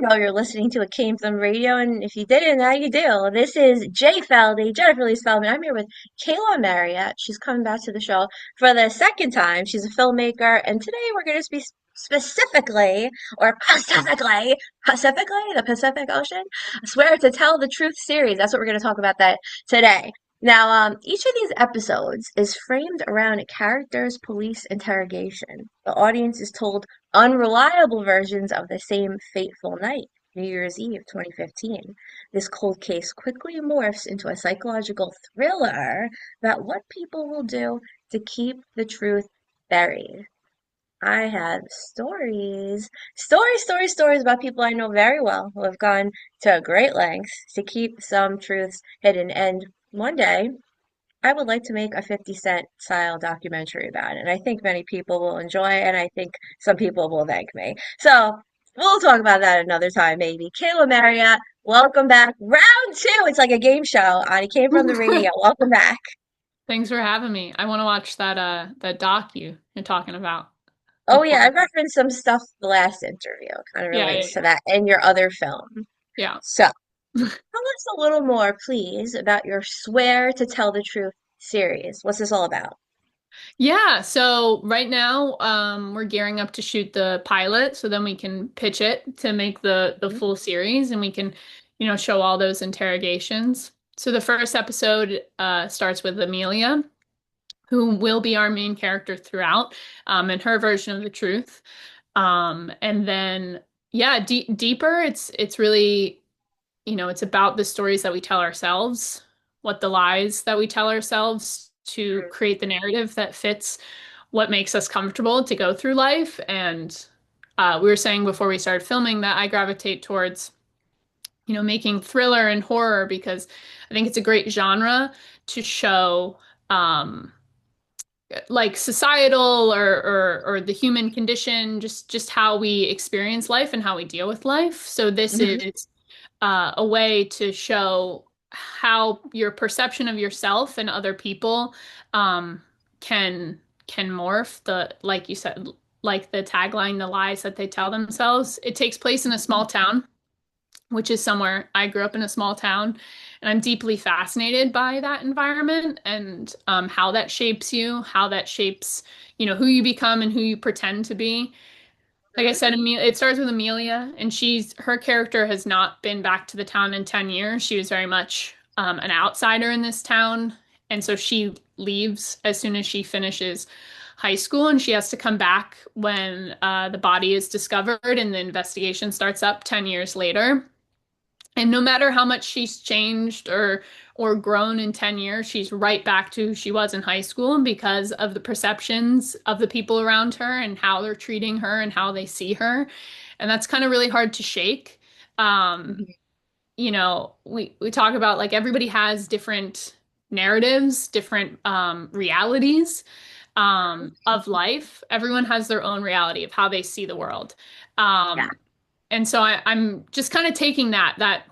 you know you're listening to a Came From Radio, and if you didn't, now you do. This is Jay Feldy, Jennifer Lee Feldman. I'm here with Kayla Marriott. She's coming back to the show for the second time. She's a filmmaker, and today we're going to speak specifically, or Pacifically, the Pacific Ocean, Swear to Tell the Truth series. That's what we're going to talk about that today. Now, each of these episodes is framed around a character's police interrogation. The audience is told unreliable versions of the same fateful night, New Year's Eve 2015. This cold case quickly morphs into a psychological thriller about what people will do to keep the truth buried. I have stories about people I know very well who have gone to great lengths to keep some truths hidden. And one day, I would like to make a 50 Cent style documentary about it. And I think many people will enjoy it, and I think some people will thank me. So we'll talk about that another time, maybe. Kayla Marriott, welcome back. Round two. It's like a game show. I came from the radio. Welcome back. Thanks for having me. I want to watch that doc you're talking about. Oh Look yeah, I forward. referenced some stuff the last interview. Kind of Yeah, yeah, relates to that and your other film. yeah. So tell us a little more, please, about your Swear to Tell the Truth series. What's this all about? Yeah, so right now we're gearing up to shoot the pilot so then we can pitch it to make the full series and we can, show all those interrogations. So the first episode starts with Amelia, who will be our main character throughout, and her version of the truth. And then yeah, deeper, it's really it's about the stories that we tell ourselves, what the lies that we tell ourselves to create the narrative that fits what makes us comfortable to go through life. And we were saying before we started filming that I gravitate towards, making thriller and horror because I think it's a great genre to show like societal or the human condition, just how we experience life and how we deal with life. So this Hmm. is a way to show how your perception of yourself and other people um, can morph like you said, like the tagline, the lies that they tell themselves. It takes place in a small town, which is somewhere I grew up in a small town, and I'm deeply fascinated by that environment and how that shapes you, how that shapes, who you become and who you pretend to be. Like I said, it starts with Amelia, and her character has not been back to the town in 10 years. She was very much an outsider in this town. And so she leaves as soon as she finishes high school, and she has to come back when the body is discovered and the investigation starts up 10 years later. And no matter how much she's changed or grown in 10 years, she's right back to who she was in high school because of the perceptions of the people around her and how they're treating her and how they see her. And that's kind of really hard to shake. Um, we talk about like everybody has different narratives, different realities of life. Everyone has their own reality of how they see the world. Yeah. Um, and so I'm just kind of taking that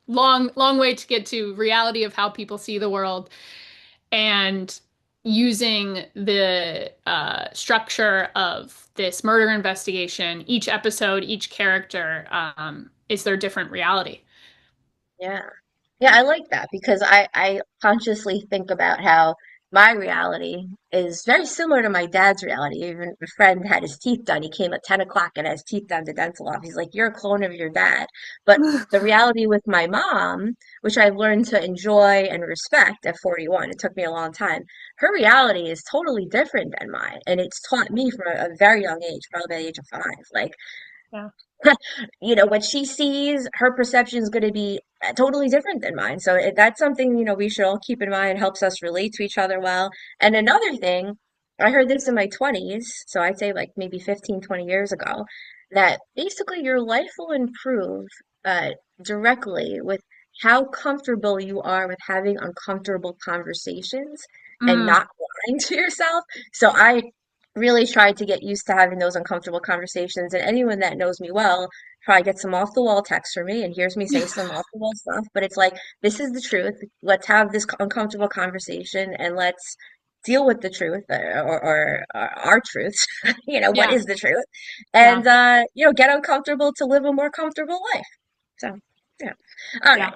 long way to get to reality of how people see the world and using the structure of this murder investigation. Each episode, each character is their different reality. Yeah. Yeah, I like that because I consciously think about how my reality is very similar to my dad's reality. Even a friend had his teeth done. He came at 10 o'clock and had his teeth done to dental office. He's like, you're a clone of your dad. But the reality with my mom, which I've learned to enjoy and respect at 41, it took me a long time. Her reality is totally different than mine. And it's taught me from a very young age, probably by the age of 5. Like, Yeah. what she sees, her perception is going to be totally different than mine. So that's something, we should all keep in mind, helps us relate to each other well. And another thing, I heard this in my 20s, so I'd say like maybe 15, 20 years ago, that basically your life will improve uh, directly with how comfortable you are with having uncomfortable conversations and Mm, not lying to yourself. So I really tried to get used to having those uncomfortable conversations. And anyone that knows me well probably gets some off the wall texts from me and hears me say some off the wall stuff. But it's like, this is the truth. Let's have this uncomfortable conversation and let's deal with the truth or our truths, what Yeah. is the truth, Yeah. and get uncomfortable to live a more comfortable life. So, yeah. All Yeah. right.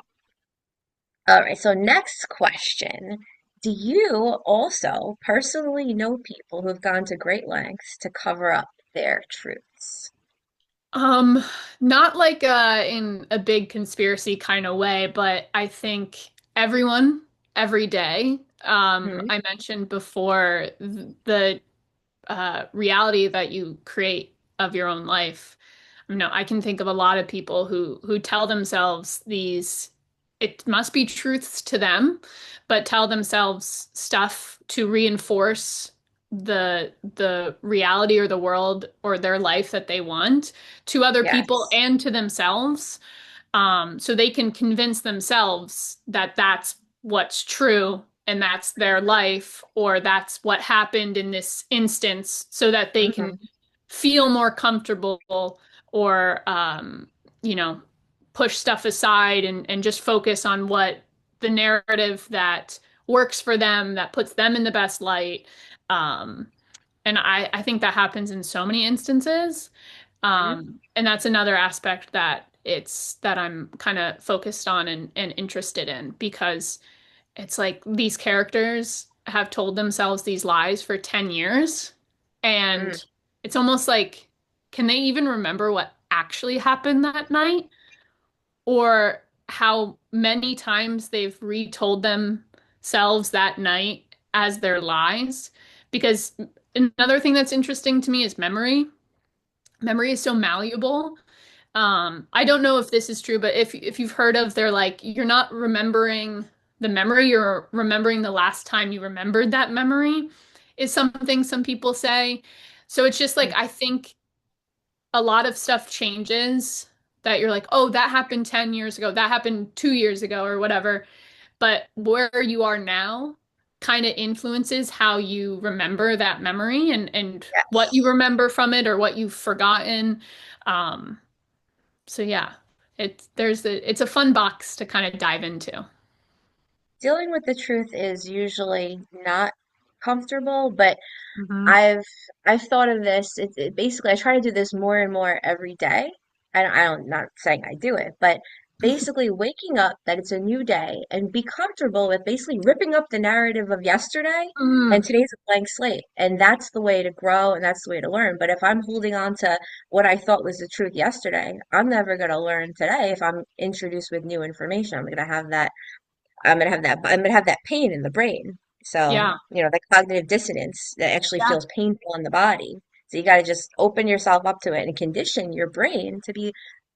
All right. So, next question. Do you also personally know people who've gone to great lengths to cover up their truths? Um, Not like in a big conspiracy kind of way, but I think everyone every day. Hmm. I mentioned before the reality that you create of your own life. I can think of a lot of people who tell themselves these, it must be truths to them, but tell themselves stuff to reinforce the reality or the world or their life that they want to other people Yes. and to themselves, so they can convince themselves that that's what's true and that's their life or that's what happened in this instance so that they can Hmm. feel more comfortable or you know push stuff aside and just focus on what the narrative that works for them that puts them in the best light. And I think that happens in so many instances. Hmm. And that's another aspect that I'm kind of focused on and interested in because it's like these characters have told themselves these lies for 10 years, Hmm. and it's almost like, can they even remember what actually happened that night? Or how many times they've retold themselves that night as their lies? Because another thing that's interesting to me is memory. Memory is so malleable. I don't know if this is true, but if you've heard of, they're like, you're not remembering the memory, you're remembering the last time you remembered that memory, is something some people say. So it's just like I think a lot of stuff changes that you're like, oh, that happened 10 years ago, that happened 2 years ago, or whatever. But where you are now kind of influences how you remember that memory and what you Yes. remember from it or what you've forgotten. Um, so yeah, it's a fun box to kind of dive into. Dealing with the truth is usually not comfortable, but Hmm. I've I've thought of this. Basically I try to do this more and more every day. I don't not saying I do it, but basically waking up that it's a new day and be comfortable with basically ripping up the narrative of yesterday and Mm, today's a blank slate. And that's the way to grow and that's the way to learn. But if I'm holding on to what I thought was the truth yesterday, I'm never going to learn today if I'm introduced with new information. I'm gonna have that pain in the brain. So, yeah, the cognitive dissonance that actually yeah, feels painful in the body. So you got to just open yourself up to it and condition your brain to be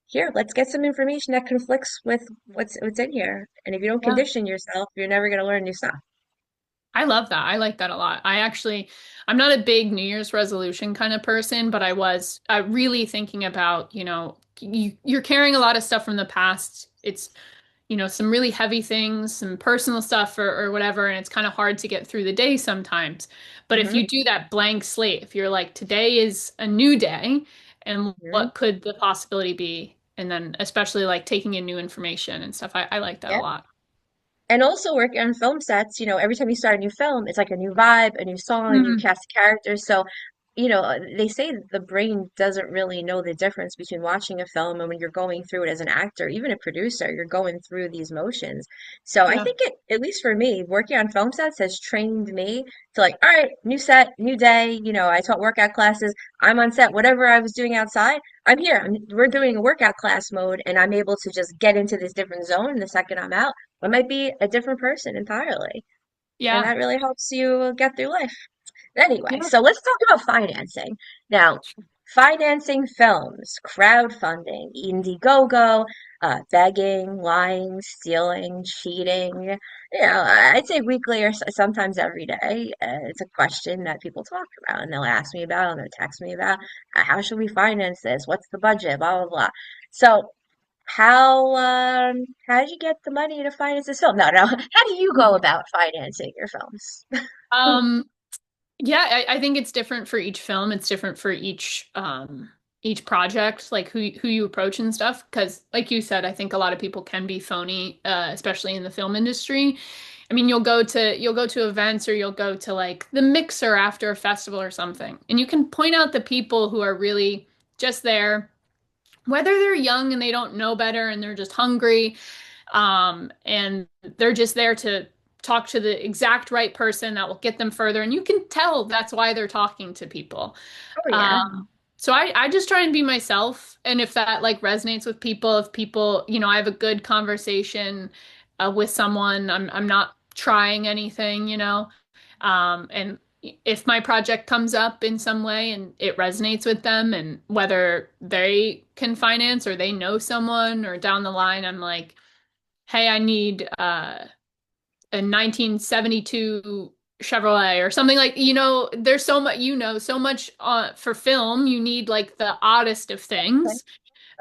here. Let's get some information that conflicts with what's in here. And if you don't yeah. condition yourself, you're never gonna learn new stuff. I love that. I like that a lot. I'm not a big New Year's resolution kind of person, but I really thinking about, you're carrying a lot of stuff from the past. It's some really heavy things, some personal stuff or whatever, and it's kind of hard to get through the day sometimes. But if Hmm. you do that blank slate, if you're like, today is a new day, and Hmm. what could the possibility be? And then especially like taking in new information and stuff, I like that a Yeah. lot. And also working on film sets, every time you start a new film, it's like a new vibe, a new song, a new Mm, cast of characters. So, they say that the brain doesn't really know the difference between watching a film and when you're going through it as an actor, even a producer, you're going through these motions. So I yeah, think at least for me, working on film sets has trained me to like, all right, new set, new day. I taught workout classes. I'm on set. Whatever I was doing outside, I'm here. We're doing a workout class mode, and I'm able to just get into this different zone the second I'm out. I might be a different person entirely. And yeah, that really helps you get through life. Anyway, yeah. so let's talk about financing. Now, financing films, crowdfunding, Indiegogo, begging, lying, stealing, cheating. I'd say weekly or sometimes every day. It's a question that people talk about and they'll ask me about and they'll text me about how should we finance this? What's the budget? Blah, blah, blah. So how did you get the money to finance this film? No, no. How do you go about financing your films? Um, yeah, I think it's different for each film. It's different for each project, like who you approach and stuff. Because, like you said, I think a lot of people can be phony, especially in the film industry. I mean, you'll go to events or you'll go to like the mixer after a festival or something, and you can point out the people who are really just there, whether they're young and they don't know better and they're just hungry, and they're just there to talk to the exact right person that will get them further, and you can tell that's why they're talking to people. Oh yeah, So I just try and be myself. And if that like resonates with people, if people, I have a good conversation with someone, I'm not trying anything, and if my project comes up in some way and it resonates with them, and whether they can finance or they know someone or down the line, I'm like, hey, I need a 1972 Chevrolet or something, like, there's so much, so much for film, you need like the oddest of okay. things.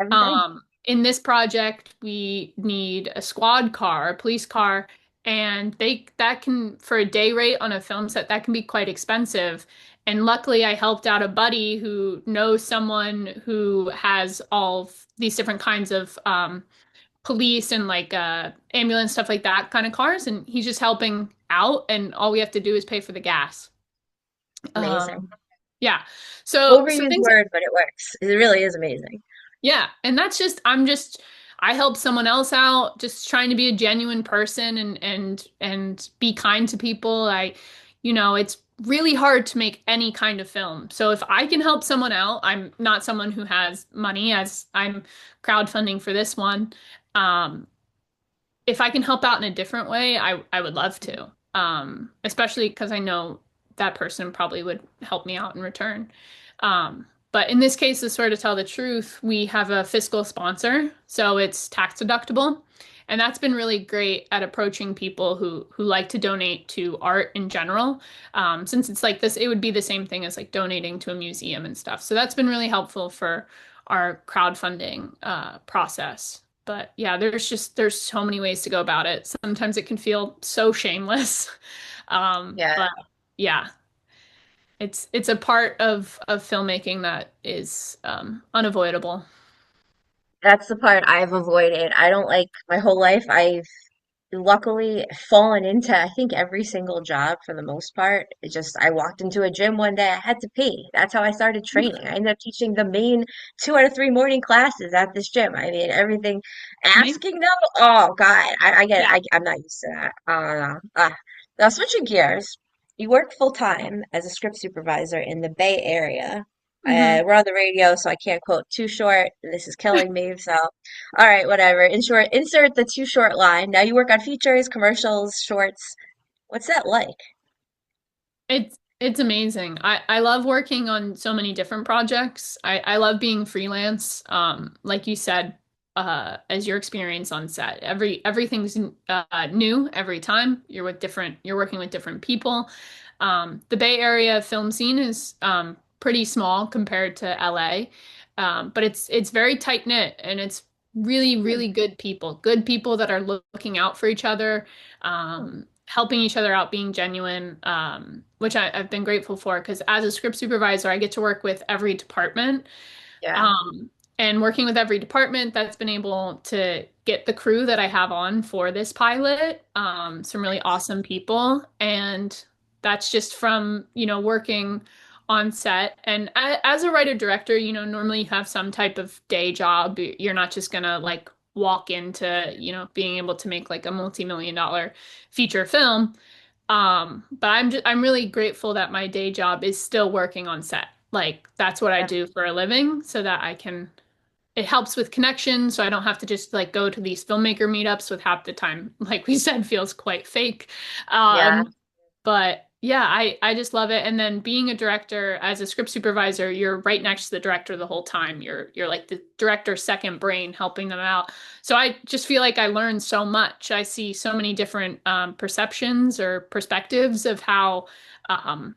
Everything. In this project, we need a squad car, a police car, and that can, for a day rate on a film set, that can be quite expensive. And luckily, I helped out a buddy who knows someone who has all of these different kinds of police and like ambulance stuff like that kind of cars, and he's just helping out, and all we have to do is pay for the gas. Amazing. Yeah. So Overused things. word, but it works. It really is amazing. Yeah, and that's just I help someone else out, just trying to be a genuine person and be kind to people. It's really hard to make any kind of film. So if I can help someone out, I'm not someone who has money, as I'm crowdfunding for this one. Um, if I can help out in a different way, I would love to. Especially because I know that person probably would help me out in return. But in this case, to sort of tell the truth, we have a fiscal sponsor, so it's tax deductible. And that's been really great at approaching people who like to donate to art in general. Since it's like this, it would be the same thing as like donating to a museum and stuff. So that's been really helpful for our crowdfunding process. But yeah, there's so many ways to go about it. Sometimes it can feel so shameless. Yeah. But yeah, it's a part of filmmaking that is unavoidable. That's the part I've avoided. I don't like my whole life. I've luckily fallen into, I think, every single job for the most part. It just, I walked into a gym one day, I had to pee. That's how I started training. I ended up teaching the main 2 out of 3 morning classes at this gym. I mean, everything, Me? asking them, oh God, I get it. Yeah. I'm not used to that. No. Now, switching gears, you work full time as a script supervisor in the Bay Area. Hmm. We're on the radio, so I can't quote Too Short. This is killing me. So, all right, whatever. In short, insert the Too Short line. Now you work on features, commercials, shorts. What's that like? It's amazing. I love working on so many different projects. I love being freelance. Like you said, as your experience on set, everything's new every time. You're working with different people. The Bay Area film scene is pretty small compared to LA. But it's very tight knit, and it's really, Hmm, really good people that are looking out for each other, hmm. helping each other out, being genuine, which I've been grateful for, because as a script supervisor, I get to work with every department. Yeah, Um, and working with every department, that's been able to get the crew that I have on for this pilot, some really awesome people. And that's just from, working on set. And as a writer director, normally you have some type of day job. You're not just gonna like walk into, being able to make like a multi-million dollar feature film. But I'm really grateful that my day job is still working on set. Like that's what I yeah, do for a living, so that it helps with connections, so I don't have to just like go to these filmmaker meetups with half the time, like we said, feels quite fake. yeah. But yeah, I just love it. And then being a director as a script supervisor, you're right next to the director the whole time. You're like the director's second brain helping them out. So I just feel like I learn so much. I see so many different perceptions or perspectives of um,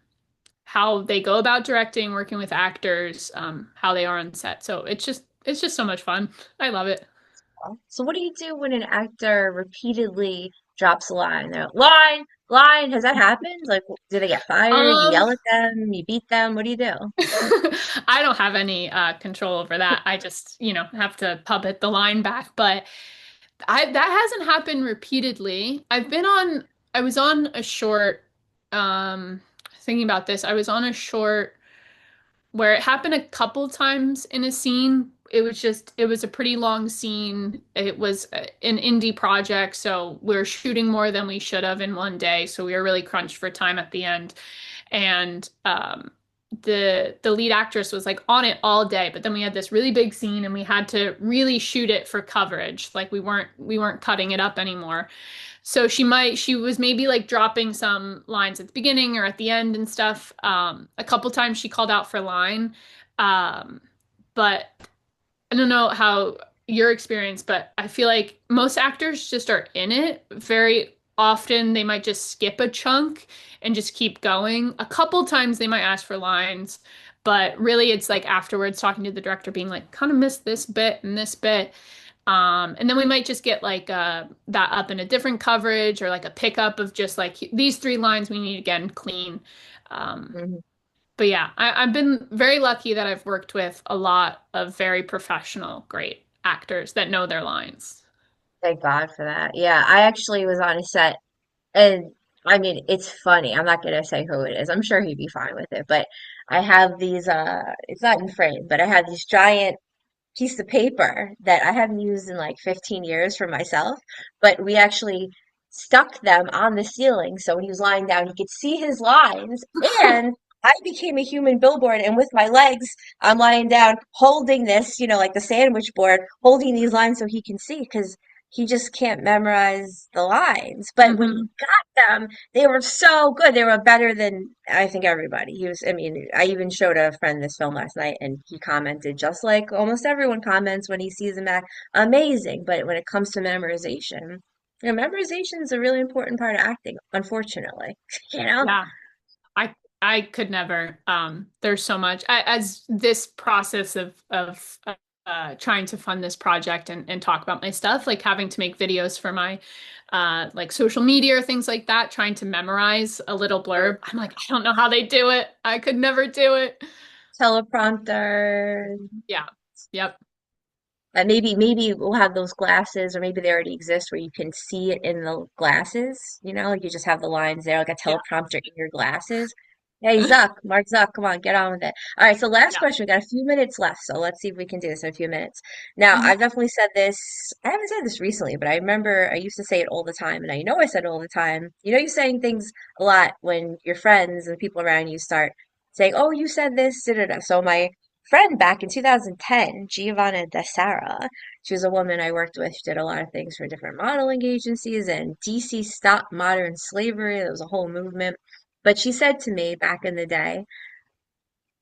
how they go about directing, working with actors, how they are on set. So it's just so much fun. I love it. So what do you do when an actor repeatedly drops a line? They're line, line. Has that happened? Like, do they get fired? You Um, yell at them? You beat them? What do you do? I don't have any control over that. I just, have to puppet the line back. But that hasn't happened repeatedly. I was on a short, thinking about this, I was on a short where it happened a couple times in a scene. It was a pretty long scene. It was an indie project, so we were shooting more than we should have in one day. So we were really crunched for time at the end. And the lead actress was like on it all day, but then we had this really big scene and we had to really shoot it for coverage. Like we weren't cutting it up anymore. So she was maybe like dropping some lines at the beginning or at the end and stuff. A couple times she called out for line. Um, but I don't know how your experience, but I feel like most actors just are in it. Very often they might just skip a chunk and just keep going. A couple times they might ask for lines, but really it's like afterwards talking to the director being like, kind of missed this bit and this bit. And then we might just get like that up in a different coverage or like a pickup of just like these three lines we need again clean. Um, Mhm. but yeah, I've been very lucky that I've worked with a lot of very professional, great actors that know their lines. Thank God for that. Yeah, I actually was on a set, and I mean, it's funny. I'm not gonna say who it is. I'm sure he'd be fine with it, but I have these it's not in frame, but I have these giant piece of paper that I haven't used in like 15 years for myself, but we actually stuck them on the ceiling so when he was lying down, he could see his lines. And I became a human billboard, and with my legs, I'm lying down holding this, like the sandwich board, holding these lines so he can see because he just can't memorize the lines. But when he Hmm. got them, they were so good. They were better than I think everybody. I mean, I even showed a friend this film last night and he commented just like almost everyone comments when he sees him act amazing. But when it comes to memorization, memorization is a really important part of acting, unfortunately. You know? Yeah, I I could never. There's so much as this process of trying to fund this project and talk about my stuff, like having to make videos for my like social media or things like that, trying to memorize a little blurb. I'm like, I don't know how they do it. I could never do it. Teleprompter. Yeah. Yep. Maybe we'll have those glasses, or maybe they already exist where you can see it in the glasses. Like you just have the lines there, like a Yeah. teleprompter in your glasses. Hey, Mark Zuck, come on, get on with it. All right, so last Yeah. question. We got a few minutes left, so let's see if we can do this in a few minutes. Now, Mhm. I've definitely said this. I haven't said this recently, but I remember I used to say it all the time, and I know I said it all the time. You're saying things a lot when your friends and the people around you start saying, "Oh, you said this." Da, da, da. So my friend back in 2010, Giovanna DeSara. She was a woman I worked with. She did a lot of things for different modeling agencies, and DC stopped modern slavery. There was a whole movement. But she said to me back in the day,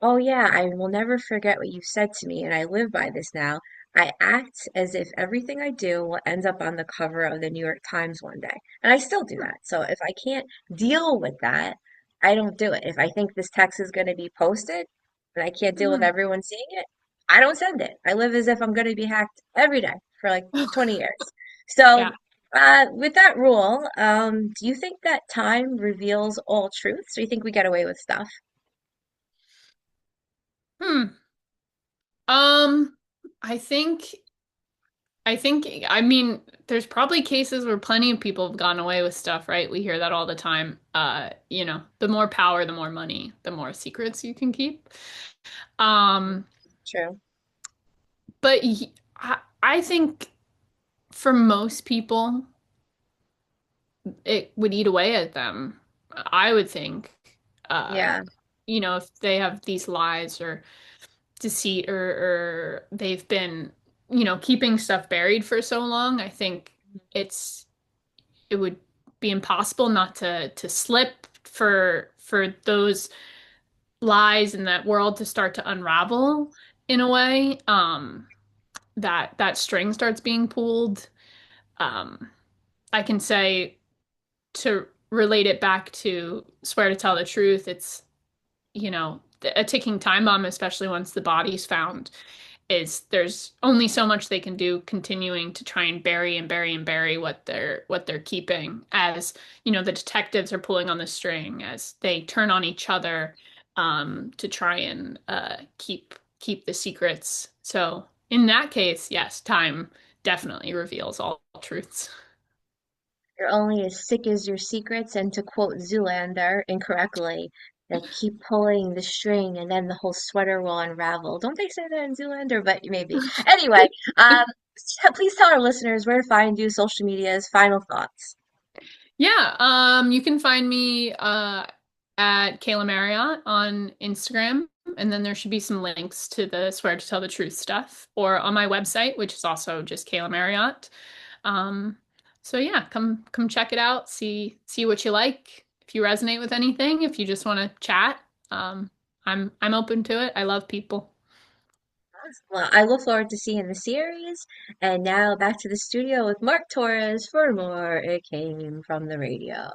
"Oh, yeah, I will never forget what you said to me, and I live by this now. I act as if everything I do will end up on the cover of the New York Times one day." And I still do that. So if I can't deal with that, I don't do it. If I think this text is going to be posted and I can't deal with Mhm. everyone seeing it, I don't send it. I live as if I'm going to be hacked every day for like 20 years. Yeah. So, with that rule, do you think that time reveals all truths, or do you think we get away with stuff? Hmm. Um, I think I mean, there's probably cases where plenty of people have gone away with stuff, right? We hear that all the time. The more power, the more money, the more secrets you can keep. Um, True. but I think for most people, it would eat away at them. I would think, uh, Yeah. if they have these lies or deceit or they've been, keeping stuff buried for so long, I think it's it would be impossible not to slip for those lies in that world to start to unravel in a way. That string starts being pulled. Um, I can say to relate it back to swear to tell the truth, it's a ticking time bomb, especially once the body's found, is there's only so much they can do continuing to try and bury and bury and bury what they're keeping as, the detectives are pulling on the string as they turn on each other to try and keep the secrets. So in that case, yes, time definitely reveals all truths. You're only as sick as your secrets, and to quote Zoolander incorrectly, that keep pulling the string and then the whole sweater will unravel. Don't they say that in Zoolander? But maybe. Anyway, please tell our listeners where to find you, social medias, final thoughts. Yeah, you can find me at Kayla Marriott on Instagram, and then there should be some links to the Swear to Tell the Truth stuff, or on my website, which is also just Kayla Marriott. Um, so yeah, come check it out, see what you like. If you resonate with anything, if you just want to chat, um, I'm open to it. I love people. Well, I look forward to seeing the series. And now back to the studio with Mark Torres for more It Came from the Radio.